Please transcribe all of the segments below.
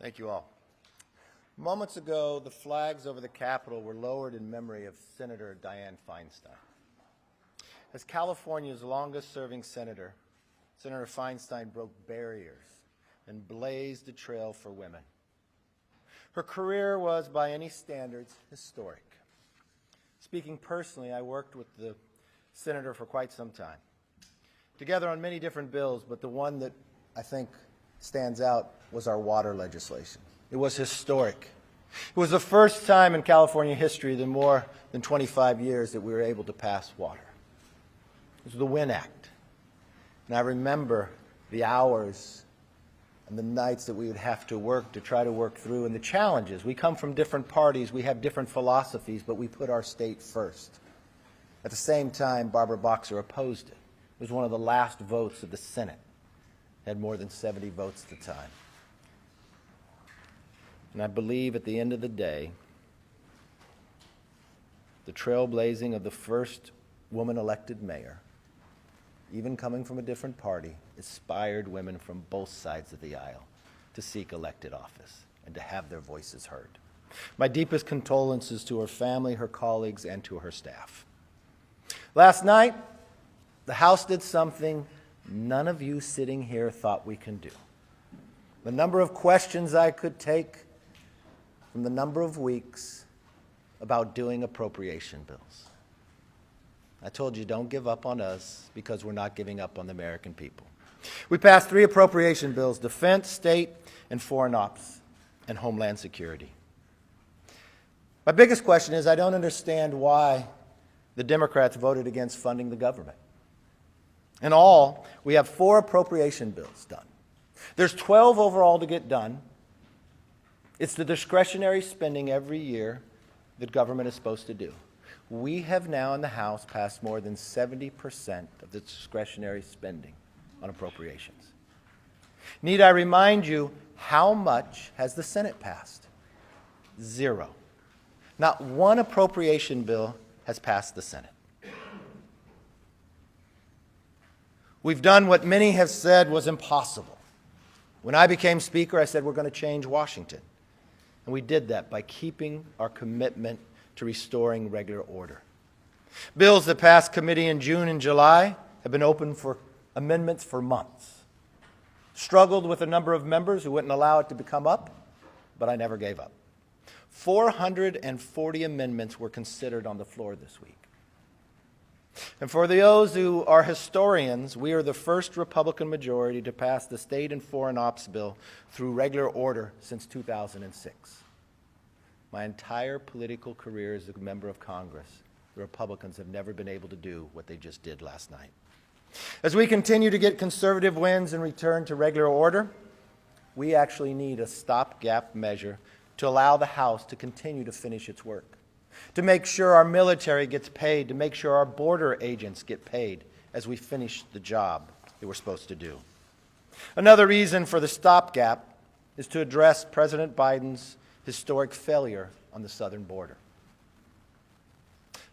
Thank you all. Moments ago, the flags over the Capitol were lowered in memory of Senator Dianne Feinstein. As California's longest-serving senator, Senator Feinstein broke barriers and blazed a trail for women. Her career was, by any standards, historic. Speaking personally, I worked with the senator for quite some time, together on many different bills, but the one that I think stands out was our water legislation. It was historic. It was the first time in California history in more than 25 years that we were able to pass water. It was the WIN Act. And I remember the hours and the nights that we would have to work to try to work through, and the challenges. We come from different parties, we have different philosophies, but we put our state first. At the same time, Barbara Boxer opposed it. It was one of the last votes of the Senate. It had more than 70 votes at the time. And I believe at the end of the day, the trailblazing of the first woman elected mayor, even coming from a different party, inspired women from both sides of the aisle to seek elected office and to have their voices heard. My deepest condolences to her family, her colleagues, and to her staff. Last night, the House did something none of you sitting here thought we can do. The number of questions I could take from the number of weeks about doing appropriation bills. I told you, don't give up on us, because we're not giving up on the American people. We passed 3 appropriation bills: defense, state, and foreign ops, and homeland security. My biggest question is, I don't understand why the Democrats voted against funding the government. In all, we have 4 appropriation bills done. There's 12 overall to get done. It's the discretionary spending every year that government is supposed to do. We have now in the House passed more than 70% of the discretionary spending on appropriations. Need I remind you, how much has the Senate passed? 0. Not one appropriation bill has passed the Senate. We've done what many have said was impossible. When I became Speaker, I said we're going to change Washington. And we did that by keeping our commitment to restoring regular order. Bills that passed committee in June and July have been open for amendments for months. Struggled with a number of members who wouldn't allow it to come up, but I never gave up. 440 amendments were considered on the floor this week. And for those who are historians, we are the first Republican majority to pass the State and Foreign Ops bill through regular order since 2006. My entire political career as a member of Congress, the Republicans have never been able to do what they just did last night. As we continue to get conservative wins and return to regular order, we actually need a stopgap measure to allow the House to continue to finish its work, to make sure our military gets paid, to make sure our border agents get paid as we finish the job that we're supposed to do. Another reason for the stopgap is to address President Biden's historic failure on the southern border.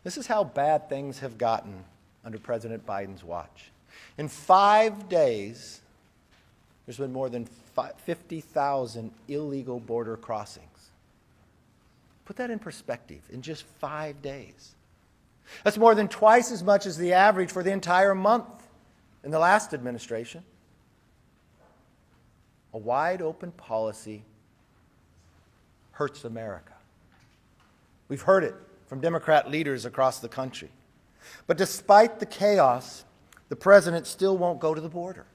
This is how bad things have gotten under President Biden's watch. In 5 days, there's been more than 50,000 illegal border crossings. Put that in perspective, in just 5 days. That's more than twice as much as the average for the entire month in the last administration. A wide open policy hurts America. We've heard it from Democrat leaders across the country. But despite the chaos, the president still won't go to the border,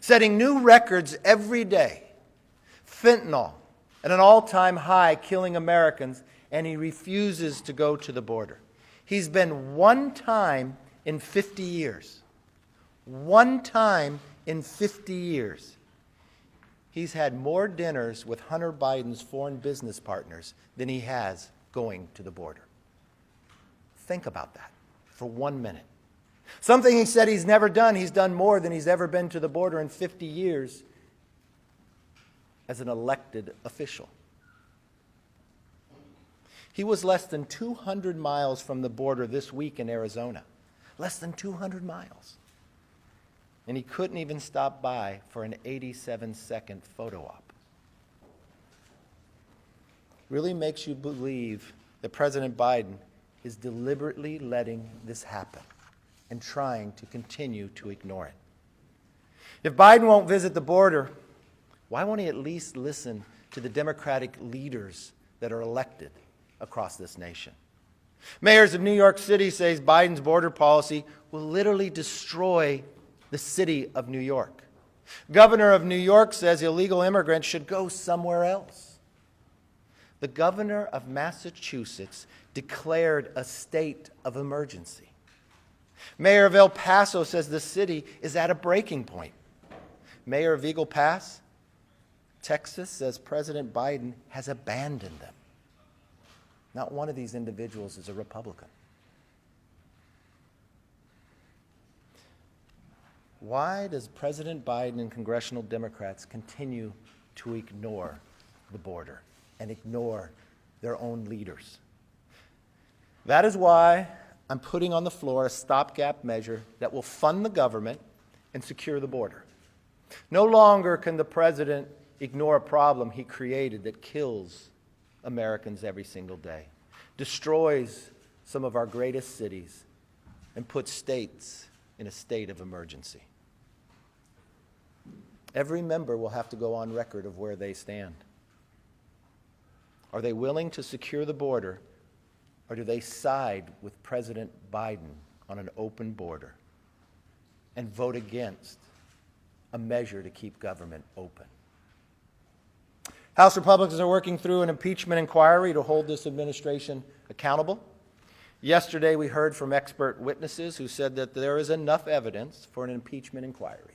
setting new records every day. Fentanyl at an all-time high, killing Americans, and he refuses to go to the border. He's been one time in 50 years. One time in 50 years. He's had more dinners with Hunter Biden's foreign business partners than he has going to the border. Think about that for 1 minute. Something he said he's never done. He's done more than he's ever been to the border in 50 years as an elected official. He was less than 200 miles from the border this week in Arizona. Less than 200 miles. And he couldn't even stop by for an 87-second photo op. really makes you believe that President Biden is deliberately letting this happen and trying to continue to ignore it. If Biden won't visit the border, why won't he at least listen to the Democratic leaders that are elected across this nation? Mayors of New York City say Biden's border policy will literally destroy the city of New York. Governor of New York says illegal immigrants should go somewhere else. The governor of Massachusetts declared a state of emergency. Mayor of El Paso says the city is at a breaking point. Mayor of Eagle Pass, Texas, says President Biden has abandoned them. Not one of these individuals is a Republican. Why does President Biden and congressional Democrats continue to ignore the border and ignore their own leaders? That is why I'm putting on the floor a stopgap measure that will fund the government and secure the border. No longer can the president ignore a problem he created that kills Americans every single day, destroys some of our greatest cities, and puts states in a state of emergency. Every member will have to go on record of where they stand. Are they willing to secure the border, or do they side with President Biden on an open border and vote against a measure to keep government open? House Republicans are working through an impeachment inquiry to hold this administration accountable. Yesterday, we heard from expert witnesses who said that there is enough evidence for an impeachment inquiry.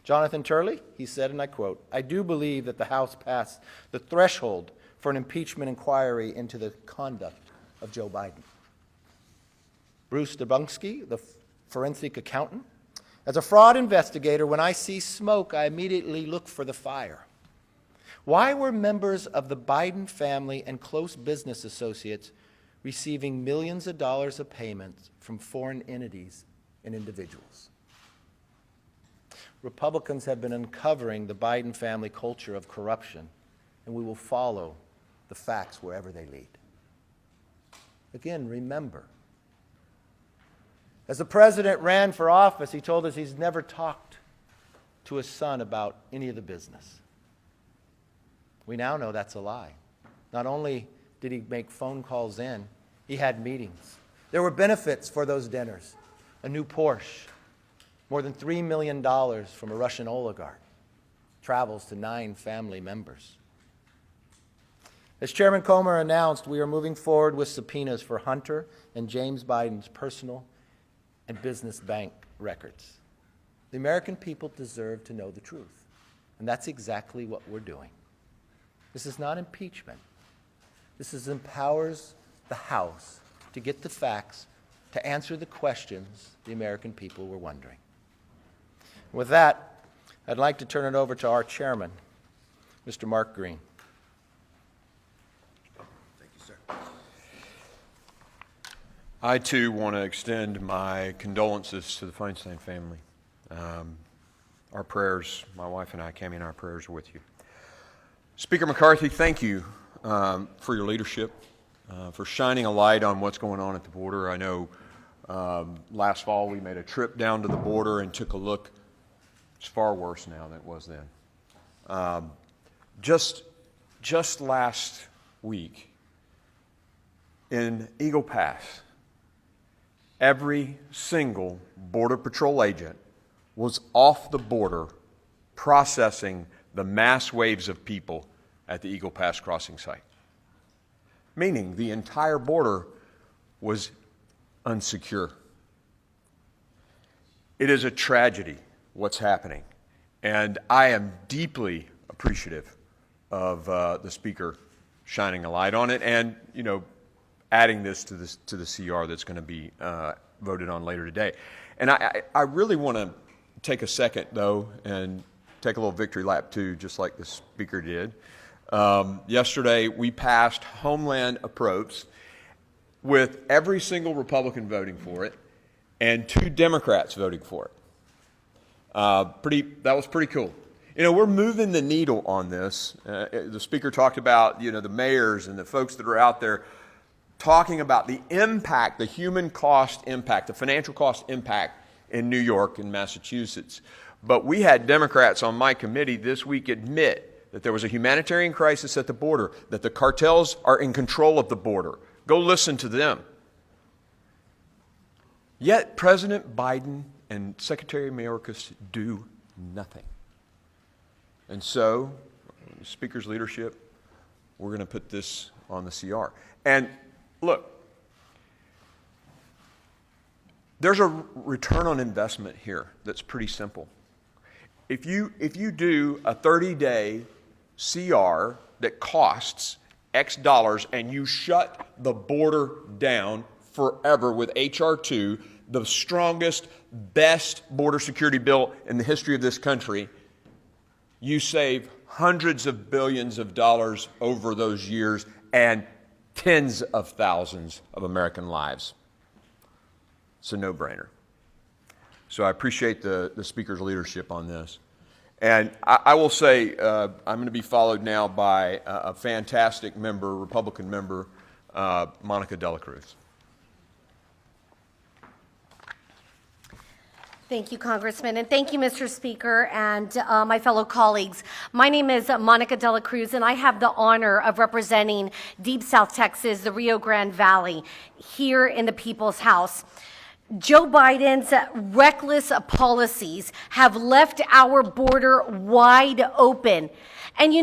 Jonathan Turley, he said, and I quote, "I do believe that the House passed the threshold for an impeachment inquiry into the conduct of Joe Biden." Bruce Dubunski, the forensic accountant, "As a fraud investigator, when I see smoke, I immediately look for the fire. Why were members of the Biden family and close business associates receiving millions of dollars of payments from foreign entities and individuals?" Republicans have been uncovering the Biden family culture of corruption, and we will follow the facts wherever they lead. Again, remember, as the president ran for office, he told us he's never talked to his son about any of the business. We now know that's a lie. Not only did he make phone calls in, he had meetings. There were benefits for those dinners. A new Porsche, more than $3 million from a Russian oligarch, travels to 9 family members. As Chairman Comer announced, we are moving forward with subpoenas for Hunter and James Biden's personal and business bank records. The American people deserve to know the truth, and that's exactly what we're doing. This is not impeachment. This empowers the House to get the facts, to answer the questions the American people were wondering. With that, I'd like to turn it over to our chairman, Mr. Mark Green. Thank you, sir. I, too, want to extend my condolences to the Feinstein family. Our prayers, my wife and I, Cammie, and our prayers are with you. Speaker McCarthy, thank you for your leadership, for shining a light on what's going on at the border. I know last fall we made a trip down to the border and took a look. It's far worse now than it was then. Just last week in Eagle Pass, every single Border Patrol agent was off the border processing the mass waves of people at the Eagle Pass crossing site. Meaning the entire border was unsecure. It is a tragedy what's happening, and I am deeply appreciative of the Speaker shining a light on it and, adding this to the CR that's going to be voted on later today. And I really want to take a second, though, and take a little victory lap, too, just like the Speaker did. Yesterday, we passed Homeland Approach with every single Republican voting for it and 2 Democrats voting for it. That was pretty cool. We're moving the needle on this. The speaker talked about, the mayors and the folks that are out there talking about the impact, the human cost impact, the financial cost impact in New York and Massachusetts. But we had Democrats on my committee this week admit that there was a humanitarian crisis at the border, that the cartels are in control of the border. Go listen to them. Yet President Biden and Secretary Mayorkas do nothing. And so, the Speaker's leadership, we're going to put this on the CR. And look, there's a return on investment here that's pretty simple. If you do a 30-day CR that costs X dollars and you shut the border down forever with H.R. 2, the strongest, best border security bill in the history of this country, you save hundreds of billions of dollars over those years and tens of thousands of American lives. It's a no-brainer. So I appreciate the Speaker's leadership on this. And I will say I'm going to be followed now by a fantastic member, Republican member, Monica Dela Cruz. Thank you, Congressman, and thank you, Mr. Speaker, and my fellow colleagues. My name is Monica Dela Cruz, and I have the honor of representing Deep South Texas, the Rio Grande Valley, here in the People's House. Joe Biden's reckless policies have left our border wide open. And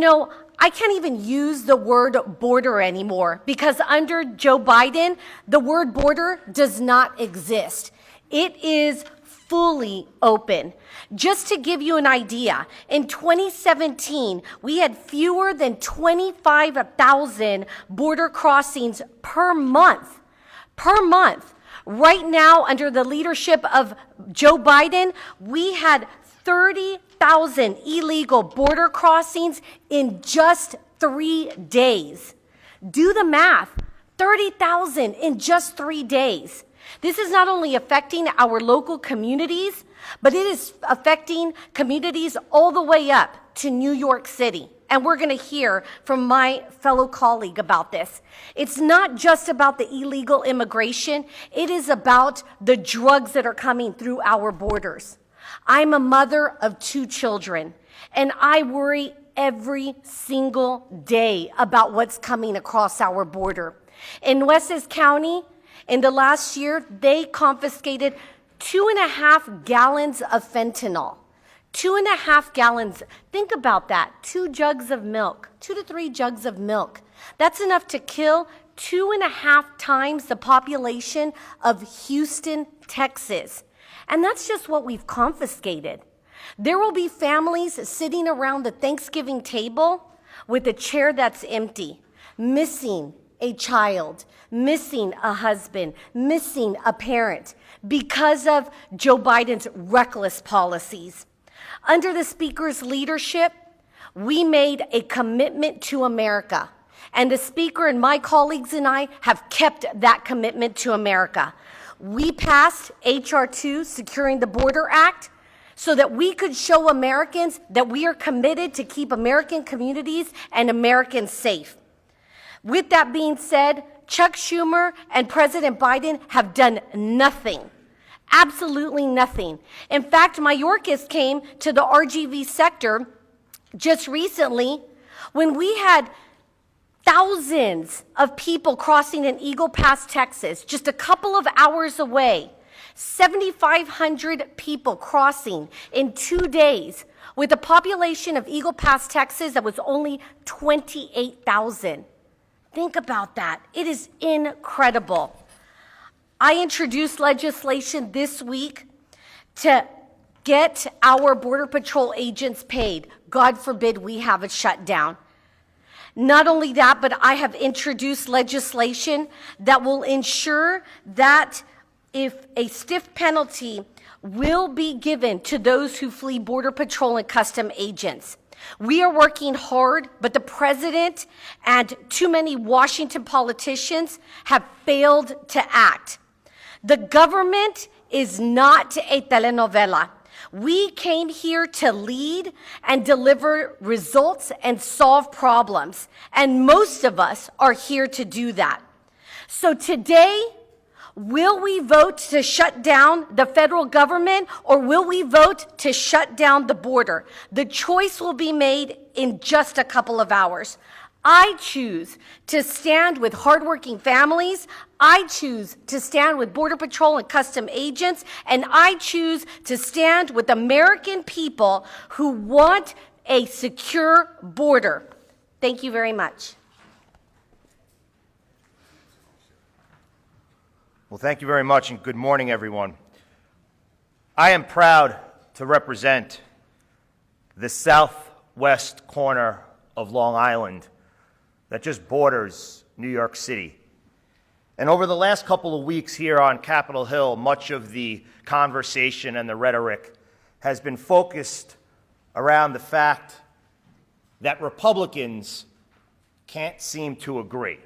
I can't even use the word border anymore because under Joe Biden, the word border does not exist. It is fully open. Just to give you an idea, in 2017, we had fewer than 25,000 border crossings per month. Right now, under the leadership of Joe Biden, we had 30,000 illegal border crossings in just 3 days. Do the math, 30,000 in just 3 days. This is not only affecting our local communities, but it is affecting communities all the way up to New York City. And we're going to hear from my fellow colleague about this. It's not just about the illegal immigration. It is about the drugs that are coming through our borders. I'm a mother of 2 children, and I worry every single day about what's coming across our border. In Nueces County, in the last year, they confiscated 2.5 gallons of fentanyl. 2.5 gallons. Think about that. 2 jugs of milk, 2 to 3 jugs of milk. That's enough to kill 2.5 times the population of Houston, Texas. And that's just what we've confiscated. There will be families sitting around the Thanksgiving table with a chair that's empty, missing a child, missing a husband, missing a parent because of Joe Biden's reckless policies. Under the Speaker's leadership, we made a commitment to America. And the Speaker and my colleagues and I have kept that commitment to America. We passed H.R. 2, Securing the Border Act, so that we could show Americans that we are committed to keep American communities and Americans safe. With that being said, Chuck Schumer and President Biden have done nothing. Absolutely nothing. In fact, Mayorkas came to the RGV sector just recently when we had thousands of people crossing in Eagle Pass, Texas, just a couple of hours away. 7,500 people crossing in 2 days with a population of Eagle Pass, Texas that was only 28,000. Think about that. It is incredible. I introduced legislation this week to get our Border Patrol agents paid. God forbid we have a shutdown. Not only that, but I have introduced legislation that will ensure that if a stiff penalty will be given to those who flee Border Patrol and custom agents. We are working hard, but the president and too many Washington politicians have failed to act. The government is not a telenovela. We came here to lead and deliver results and solve problems, and most of us are here to do that. So today, will we vote to shut down the federal government, or will we vote to shut down the border? The choice will be made in just a couple of hours. I choose to stand with hardworking families. I choose to stand with Border Patrol and custom agents. And I choose to stand with American people who want a secure border. Thank you very much. Well, thank you very much, and good morning, everyone. I am proud to represent the southwest corner of Long Island that just borders New York City. And over the last couple of weeks here on Capitol Hill, much of the conversation and the rhetoric has been focused around the fact that Republicans can't seem to agree.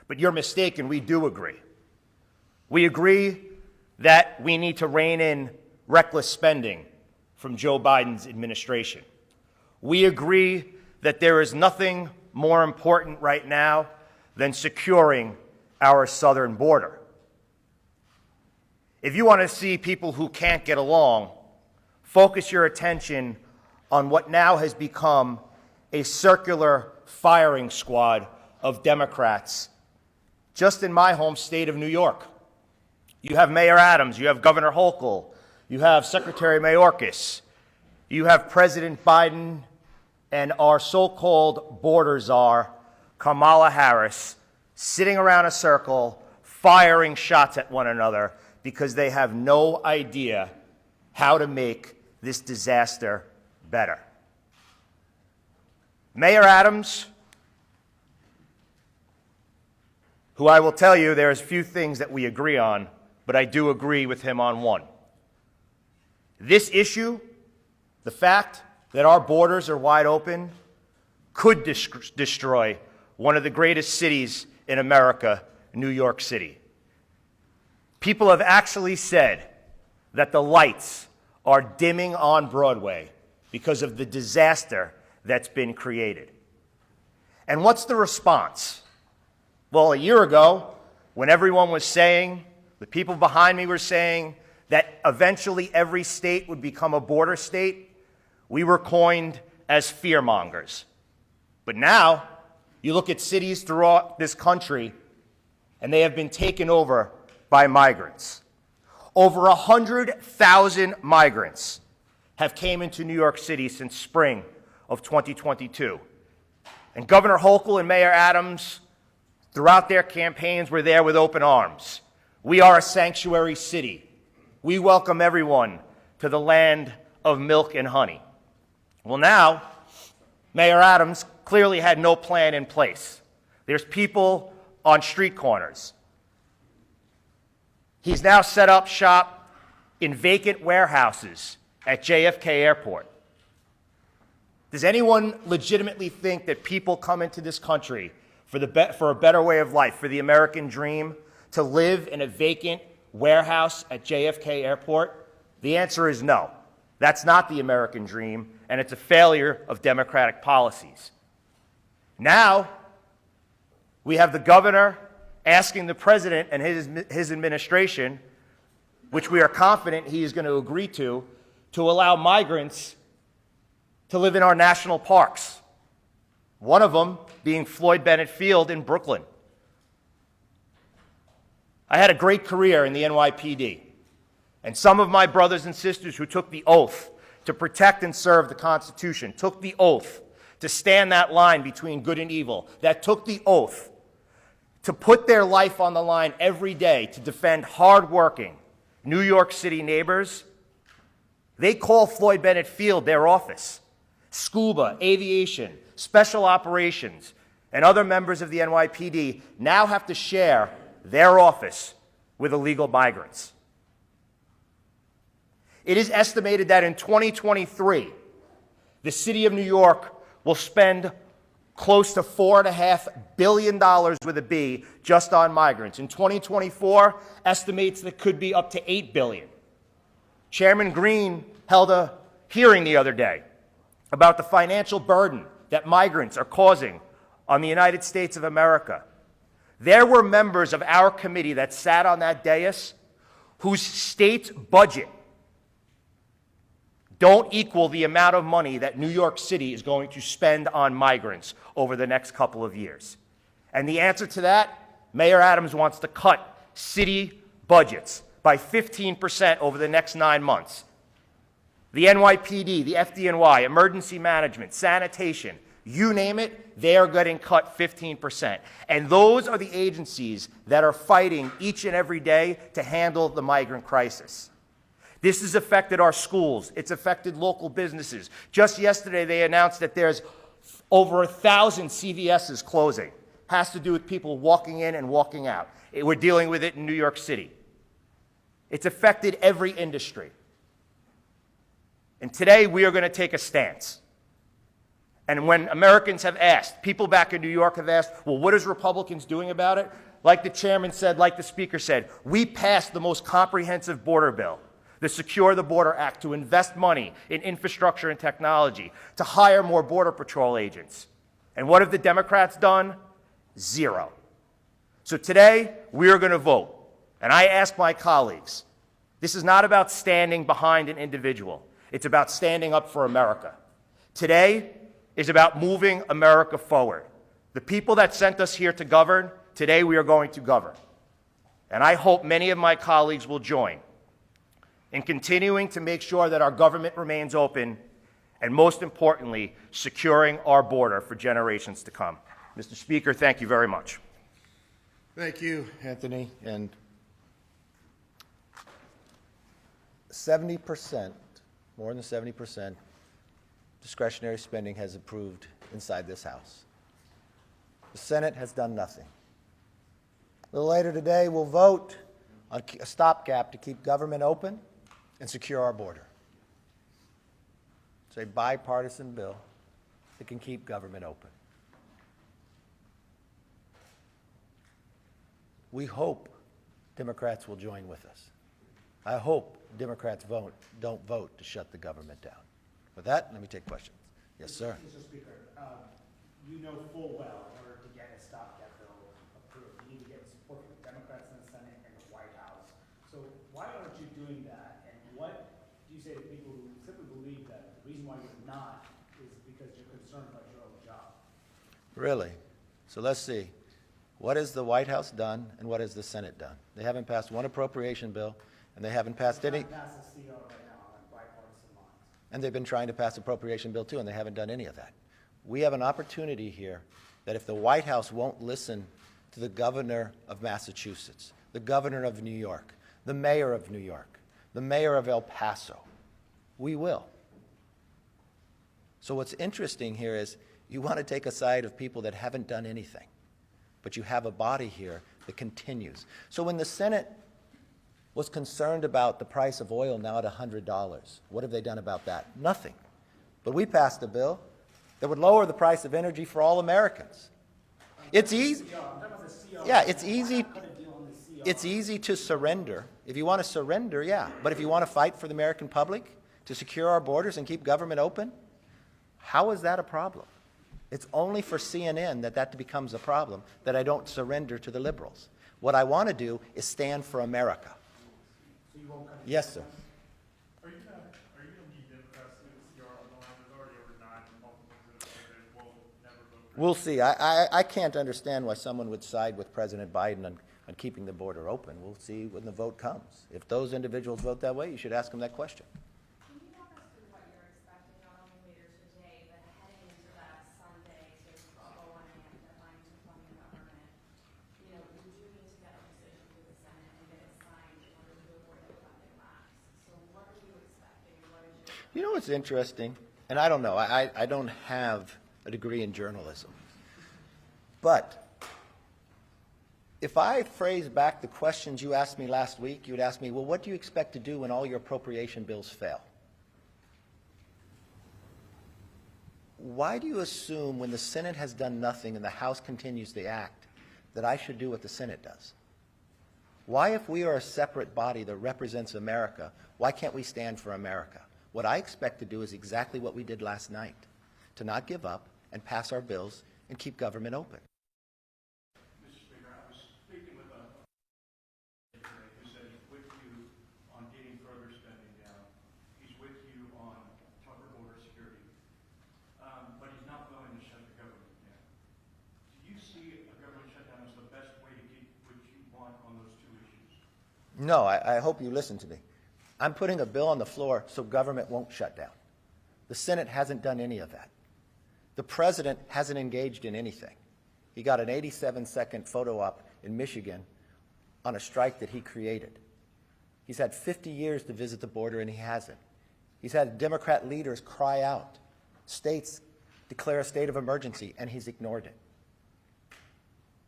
But you're mistaken, we do agree. We agree that we need to rein in reckless spending from Joe Biden's administration. We agree that there is nothing more important right now than securing our southern border. If you want to see people who can't get along, focus your attention on what now has become a circular firing squad of Democrats just in my home state of New York. You have Mayor Adams, you have Governor Hochul, you have Secretary Mayorkas, you have President Biden, and our so-called border czar, Kamala Harris, sitting around a circle, firing shots at one another because they have no idea how to make this disaster better. Mayor Adams, who I will tell you there's few things that we agree on, but I do agree with him on one. This issue, the fact that our borders are wide open, could destroy one of the greatest cities in America, New York City. People have actually said that the lights are dimming on Broadway because of the disaster that's been created. And what's the response? Well, a year ago, when everyone was saying, the people behind me were saying that eventually every state would become a border state, we were coined as fearmongers. But now, you look at cities throughout this country, and they have been taken over by migrants. Over 100,000 migrants have came into New York City since spring of 2022. And Governor Hochul and Mayor Adams, throughout their campaigns, were there with open arms. We are a sanctuary city. We welcome everyone to the land of milk and honey. Well, now, Mayor Adams clearly had no plan in place. There's people on street corners. He's now set up shop in vacant warehouses at JFK Airport. Does anyone legitimately think that people come into this country for a better way of life, for the American dream, to live in a vacant warehouse at JFK Airport? The answer is no. That's not the American dream, and it's a failure of democratic policies. Now, we have the governor asking the president and his administration, which we are confident he is going to agree to allow migrants to live in our national parks. One of them being Floyd Bennett Field in Brooklyn. I had a great career in the NYPD. And some of my brothers and sisters who took the oath to protect and serve the Constitution, took the oath to stand that line between good and evil, that took the oath to put their life on the line every day to defend hardworking New York City neighbors, they call Floyd Bennett Field their office. Scuba, aviation, special operations, and other members of the NYPD now have to share their office with illegal migrants. It is estimated that in 2023, the city of New York will spend close to $4.5 billion with a B just on migrants. In 2024, estimates that could be up to $8 billion. Chairman Green held a hearing the other day about the financial burden that migrants are causing on the United States of America. There were members of our committee that sat on that dais whose state's budget don't equal the amount of money that New York City is going to spend on migrants over the next couple of years. And the answer to that, Mayor Adams wants to cut city budgets by 15% over the next 9 months. The NYPD, the FDNY, emergency management, sanitation, you name it, they are getting cut 15%. And those are the agencies that are fighting each and every day to handle the migrant crisis. This has affected our schools. It's affected local businesses. Just yesterday, they announced that there's over 1,000 CVSs closing. Has to do with people walking in and walking out. We're dealing with it in New York City. It's affected every industry. And today, we are going to take a stance. And when Americans have asked, people back in New York have asked, well, what is Republicans doing about it? Like the chairman said, like the speaker said, we passed the most comprehensive border bill, the Secure the Border Act, to invest money in infrastructure and technology, to hire more Border Patrol agents. And what have the Democrats done? Zero. So today, we are going to vote. And I ask my colleagues, this is not about standing behind an individual. It's about standing up for America. Today is about moving America forward. The people that sent us here to govern, today we are going to govern. And I hope many of my colleagues will join in continuing to make sure that our government remains open and, most importantly, securing our border for generations to come. Mr. Speaker, thank you very much. Thank you, Anthony. And 70%, more than 70%, discretionary spending has approved inside this House. The Senate has done nothing. A little later today, we'll vote on a stopgap to keep government open and secure our border. It's a bipartisan bill that can keep government open. We hope Democrats will join with us. I hope Democrats don't vote to shut the government down. With that, let me take questions. Yes, sir. Mr. Speaker, you know full well in order to get a stopgap bill approved, you need to get support from the Democrats in the Senate and the White House. So why aren't you doing that? And what do you say to people who simply believe that the reason why you're not is because you're concerned about your own job? Really? So let's see. What has the White House done and what has the Senate done? They haven't passed one appropriation bill, and they haven't passed any. Pass a CO right now on bipartisan lines. And they've been trying to pass appropriation bill too, and they haven't done any of that. We have an opportunity here that if the White House won't listen to the governor of Massachusetts, the governor of New York, the mayor of New York, the mayor of El Paso, we will. So what's interesting here is you want to take a side of people that haven't done anything, but you have a body here that continues. So when the Senate was concerned about the price of oil now at $100, what have they done about that? Nothing. But we passed a bill that would lower the price of energy for all Americans. It's easy. Yeah, it's easy. It's easy to surrender. If you want to surrender, yeah. But if you want to fight for the American public, to secure our borders and keep government open, how is that a problem? It's only for CNN that becomes a problem, that I don't surrender to the liberals. What I want to do is stand for America. So you won't come to Yes, sir. Are you going to be Democrats in the CR on the line? There's already over 9 Republicans that will never vote for We'll see. I can't understand why someone would side with President Biden on keeping the border open. We'll see when the vote comes. If those individuals vote that way, you should ask them that question. Can you walk us through what you're expecting, not only later today, but heading into that Sunday to 12:01 a.m. deadline to fund the government? You know, you do need to get a decision through the Senate and get it signed in order to avoid a funding lapse. So what are you expecting? What is your... You know what's interesting? And I don't know. I don't have a degree in journalism. But if I phrase back the questions you asked me last week, you would ask me, well, what do you expect to do when all your appropriation bills fail? Why do you assume when the Senate has done nothing and the House continues the act that I should do what the Senate does? Why, if we are a separate body that represents America, why can't we stand for America? What I expect to do is exactly what we did last night, to not give up and pass our bills and keep government open. Mr. Speaker, I was speaking with a who said he's with you on getting further spending down. He's with you on tougher border security. But he's not willing to shut the government down. Do you see a government shutdown as the best way to get what you want on those two issues? No, I hope you listen to me. I'm putting a bill on the floor so government won't shut down. The Senate hasn't done any of that. The president hasn't engaged in anything. He got an 87-second photo op in Michigan on a strike that he created. He's had 50 years to visit the border, and he hasn't. He's had Democrat leaders cry out. States declare a state of emergency, and he's ignored it.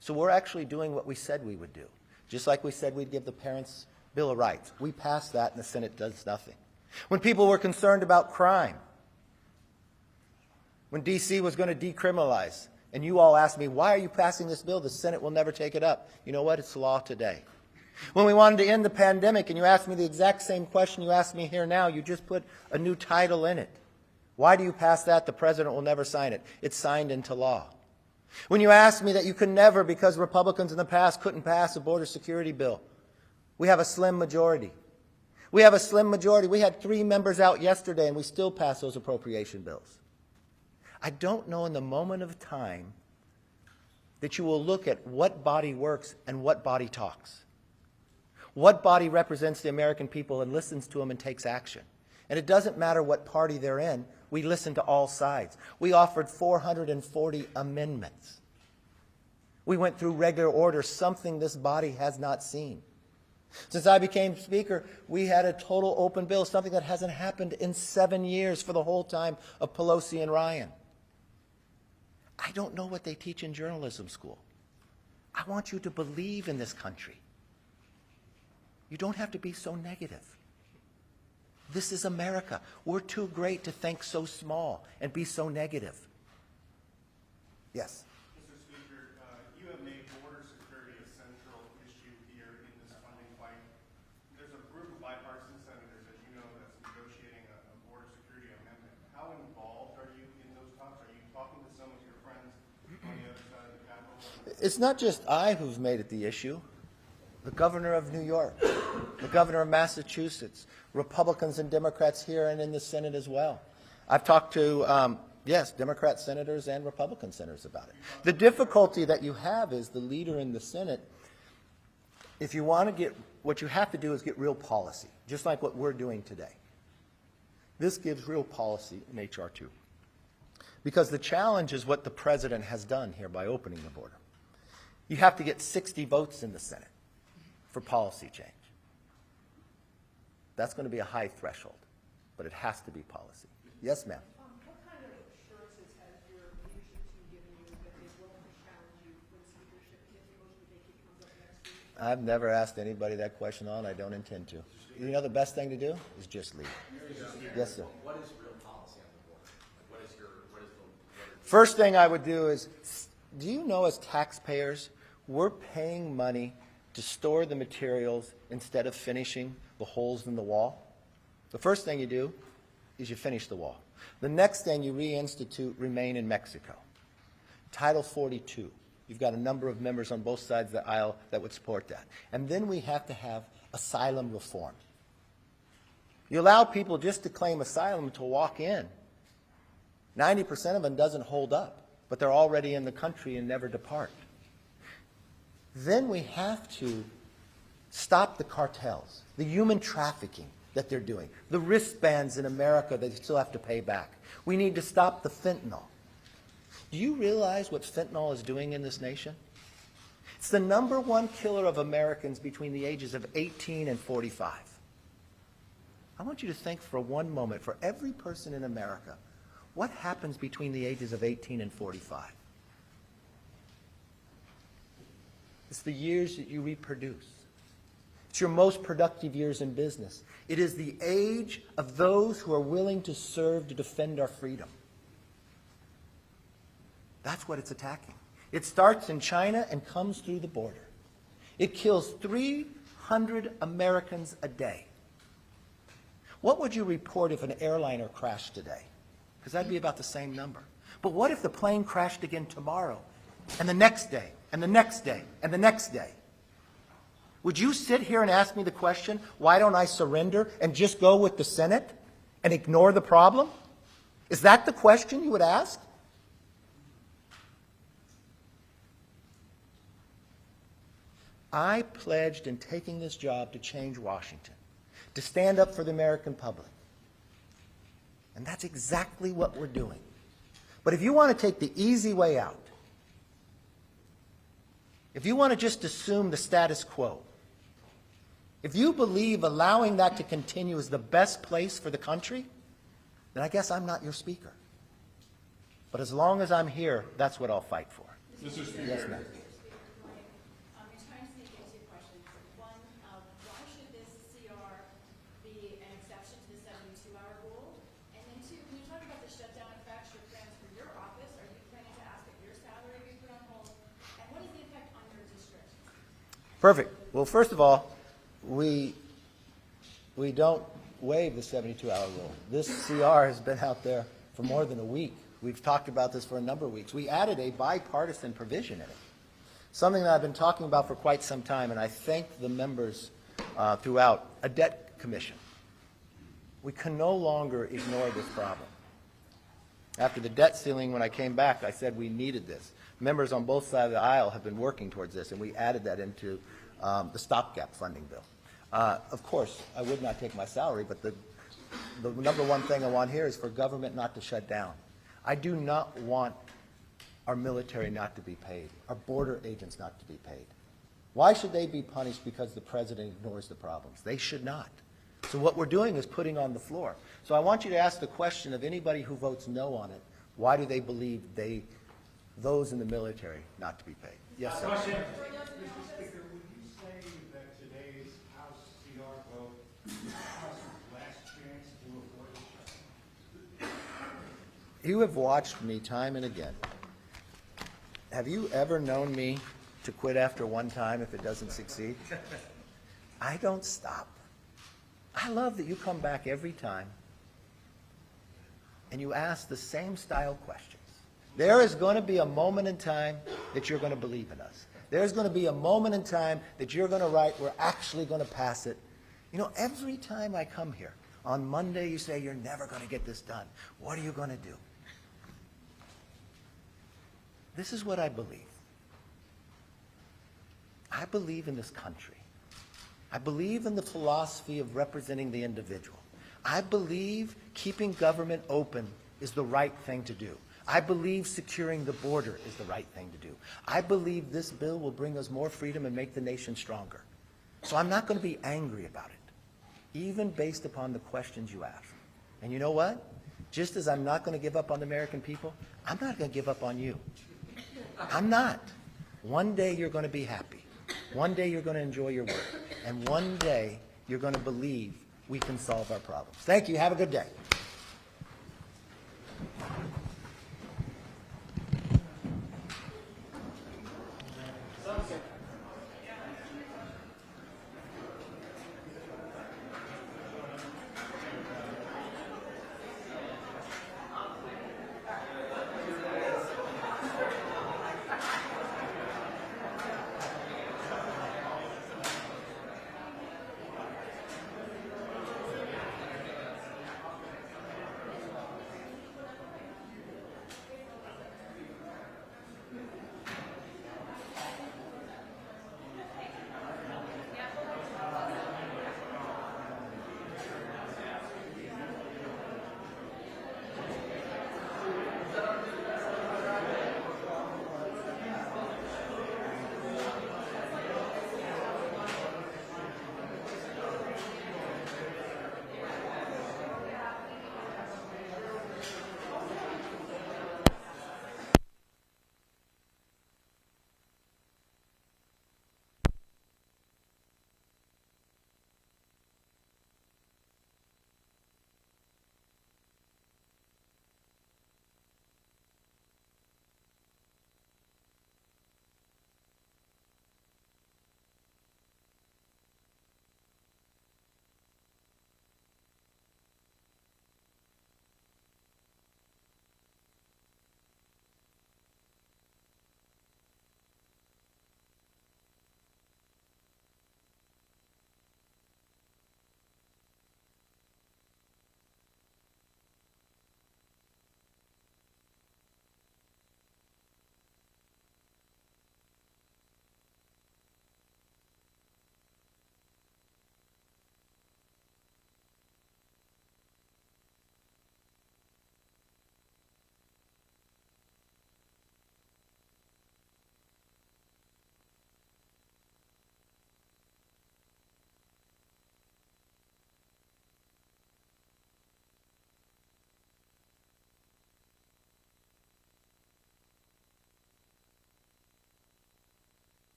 So we're actually doing what we said we would do. Just like we said we'd give the parents Bill of Rights. We passed that, and the Senate does nothing. When people were concerned about crime, when D.C. was going to decriminalize, and you all asked me, why are you passing this bill? The Senate will never take it up. You know what? It's law today. When we wanted to end the pandemic, and you asked me the exact same question you asked me here now, you just put a new title in it. Why do you pass that? The president will never sign it. It's signed into law. When you asked me that you could never, because Republicans in the past couldn't pass a border security bill, we have a slim majority. We have a slim majority. We had 3 members out yesterday, and we still passed those appropriation bills. I don't know in the moment of time that you will look at what body works and what body talks. What body represents the American people and listens to them and takes action. And it doesn't matter what party they're in. We listen to all sides. We offered 440 amendments. We went through regular order, something this body has not seen. Since I became Speaker, we had a total open bill, something that hasn't happened in 7 years for the whole time of Pelosi and Ryan. I don't know what they teach in journalism school. I want you to believe in this country. You don't have to be so negative. This is America. We're too great to think so small and be so negative. Yes? Mr. Speaker, you have made border security a central issue here in this funding fight. There's a group of bipartisan senators, as you know, that's negotiating a border security amendment. How involved are you in those talks? Are you talking to some of your friends on the other side of the Capitol? It's not just I who's made it the issue. The governor of New York, the governor of Massachusetts, Republicans and Democrats here and in the Senate as well. I've talked to, yes, Democrat senators and Republican senators about it. The difficulty that you have is the leader in the Senate, if you want to get, what you have to do is get real policy, just like what we're doing today. This gives real policy in H.R. 2. Because the challenge is what the president has done here by opening the border. You have to get 60 votes in the Senate for policy change. That's going to be a high threshold, but it has to be policy. Yes, ma'am. What kind of assurances has your leadership team given you that they will challenge you for the speakership if the motion to vacate comes up next week? I've never asked anybody that question on. I don't intend to. You know the best thing to do is just leave. Yes, sir. What is real policy on the border? What is the First thing I would do is, do you know as taxpayers, we're paying money to store the materials instead of finishing the holes in the wall? The first thing you do is you finish the wall. The next thing you reinstitute remain in Mexico. Title 42. You've got a number of members on both sides of the aisle that would support that. And then we have to have asylum reform. You allow people just to claim asylum to walk in. 90% of them doesn't hold up, but they're already in the country and never depart. Then we have to stop the cartels, the human trafficking that they're doing, the wristbands in America that you still have to pay back. We need to stop the fentanyl. Do you realize what fentanyl is doing in this nation? It's the #1 killer of Americans between the ages of 18 and 45. I want you to think for one moment, for every person in America, what happens between the ages of 18 and 45? It's the years that you reproduce. It's your most productive years in business. It is the age of those who are willing to serve to defend our freedom. That's what it's attacking. It starts in China and comes through the border. It kills 3 600 Americans a day. What would you report if an airliner crashed today? Because that'd be about the same number. But what if the plane crashed again tomorrow, and the next day, and the next day, and the next day? Would you sit here and ask me the question, why don't I surrender and just go with the Senate and ignore the problem? Is that the question you would ask? I pledged in taking this job to change Washington, to stand up for the American public. And that's exactly what we're doing. But if you want to take the easy way out, if you want to just assume the status quo, if you believe allowing that to continue is the best place for the country, then I guess I'm not your speaker. But as long as I'm here, that's what I'll fight for. Mr. Speaker. Yes, ma'am. You're trying to sneak in two questions. One, why should this CR be an exception to the 72-hour rule? And then two, when you talk about the shutdown effects, your plans for your office, are you planning to ask that your salary be put on hold? And what is the effect on your district? Perfect. Well, first of all, we don't waive the 72-hour rule. This CR has been out there for more than a week. We've talked about this for a number of weeks. We added a bipartisan provision in it, something that I've been talking about for quite some time, and I thank the members throughout, a debt commission. We can no longer ignore this problem. After the debt ceiling, when I came back, I said we needed this. Members on both sides of the aisle have been working towards this, and we added that into the stopgap funding bill. Of course, I would not take my salary, but the number one thing I want here is for government not to shut down. I do not want our military not to be paid, our border agents not to be paid. Why should they be punished because the president ignores the problems? They should not. So what we're doing is putting on the floor. So I want you to ask the question of anybody who votes no on it, why do they believe those in the military not to be paid? Yes, sir. Mr. Speaker, would you say that today's House CR vote is House's last chance to avoid a shutdown? You have watched me time and again. Have you ever known me to quit after one time if it doesn't succeed? I don't stop. I love that you come back every time and you ask the same style questions. There is going to be a moment in time that you're going to believe in us. There's going to be a moment in time that you're going to write, we're actually going to pass it. You know, every time I come here, on Monday you say, you're never going to get this done. What are you going to do? This is what I believe. I believe in this country. I believe in the philosophy of representing the individual. I believe keeping government open is the right thing to do. I believe securing the border is the right thing to do. I believe this bill will bring us more freedom and make the nation stronger. So I'm not going to be angry about it, even based upon the questions you ask. And you know what? Just as I'm not going to give up on the American people, I'm not going to give up on you. I'm not. One day you're going to be happy. One day you're going to enjoy your work. And one day you're going to believe we can solve our problems. Thank you. Have a good day.